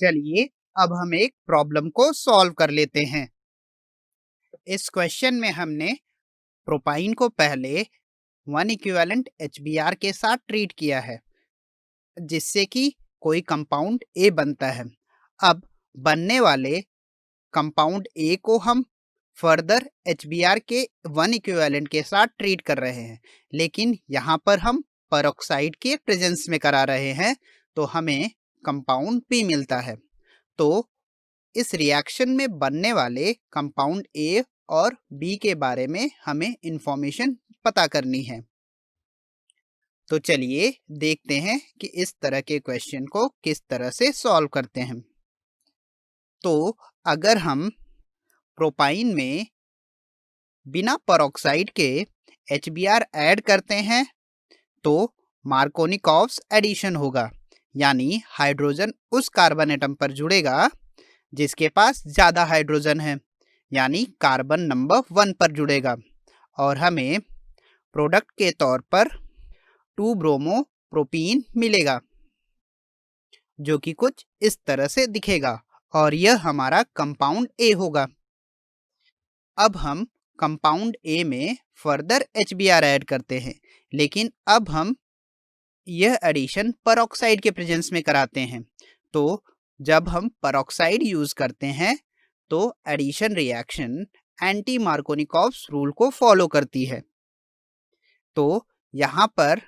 चलिए अब हम एक प्रॉब्लम को सॉल्व कर लेते हैं। इस क्वेश्चन में हमने प्रोपाइन को पहले 1 इक्विवेलेंट HBr के साथ ट्रीट किया है, जिससे कि कोई कंपाउंड A बनता है। अब बनने वाले कंपाउंड A को हम फर्दर HBr के 1 इक्विवेलेंट के साथ ट्रीट कर रहे हैं, लेकिन यहाँ पर हम पेरोक्साइड के प्रेजेंस में करा रहे हैं, तो हमें कंपाउंड B मिलता है। तो इस रिएक्शन में बनने वाले कंपाउंड A और B के बारे में हमें इंफॉर्मेशन पता करनी है। तो चलिए देखते हैं कि इस तरह के क्वेश्चन को किस तरह से सॉल्व करते हैं। तो अगर हम प्रोपाइन में बिना पेरोक्साइड के HBr ऐड करते हैं तो मार्कोनिकॉव्स एडिशन होगा, यानी हाइड्रोजन उस कार्बन एटम पर जुड़ेगा जिसके पास ज़्यादा हाइड्रोजन है, यानी कार्बन नंबर 1 पर जुड़ेगा, और हमें प्रोडक्ट के तौर पर 2 ब्रोमो प्रोपीन मिलेगा, जो कि कुछ इस तरह से दिखेगा, और यह हमारा कंपाउंड A होगा। अब हम कंपाउंड A में फर्दर HBr ऐड करते हैं, लेकिन अब हम यह एडिशन पेरोक्साइड के प्रेजेंस में कराते हैं। तो जब हम पेरोक्साइड यूज करते हैं तो addition reaction anti Markovnikov's rule को फॉलो करती है। तो यहाँ पर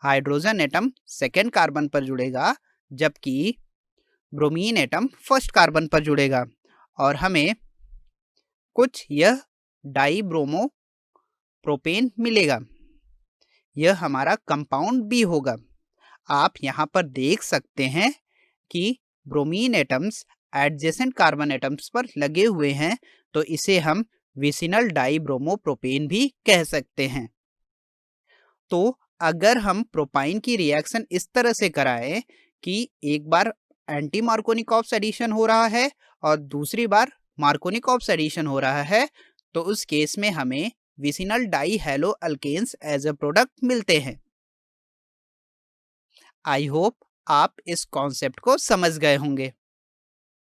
हाइड्रोजन एटम सेकेंड कार्बन पर जुड़ेगा, जबकि ब्रोमीन एटम फर्स्ट कार्बन पर जुड़ेगा, और हमें कुछ यह डाई ब्रोमो प्रोपेन मिलेगा। यह हमारा कंपाउंड B होगा। आप यहाँ पर देख सकते हैं कि bromine atoms adjacent carbon atoms पर लगे हुए हैं, तो इसे हम विसिनल डाई ब्रोमो प्रोपेन भी कह सकते हैं। तो अगर हम प्रोपाइन की रिएक्शन इस तरह से कराएं कि एक बार एंटी मार्कोनिकॉव्स एडिशन हो रहा है और दूसरी बार मार्कोनिकॉव्स एडिशन हो रहा है, तो उस केस में हमें vicinal dihalo alkanes as a product मिलते हैं। आई होप आप इस कॉन्सेप्ट को समझ गए होंगे।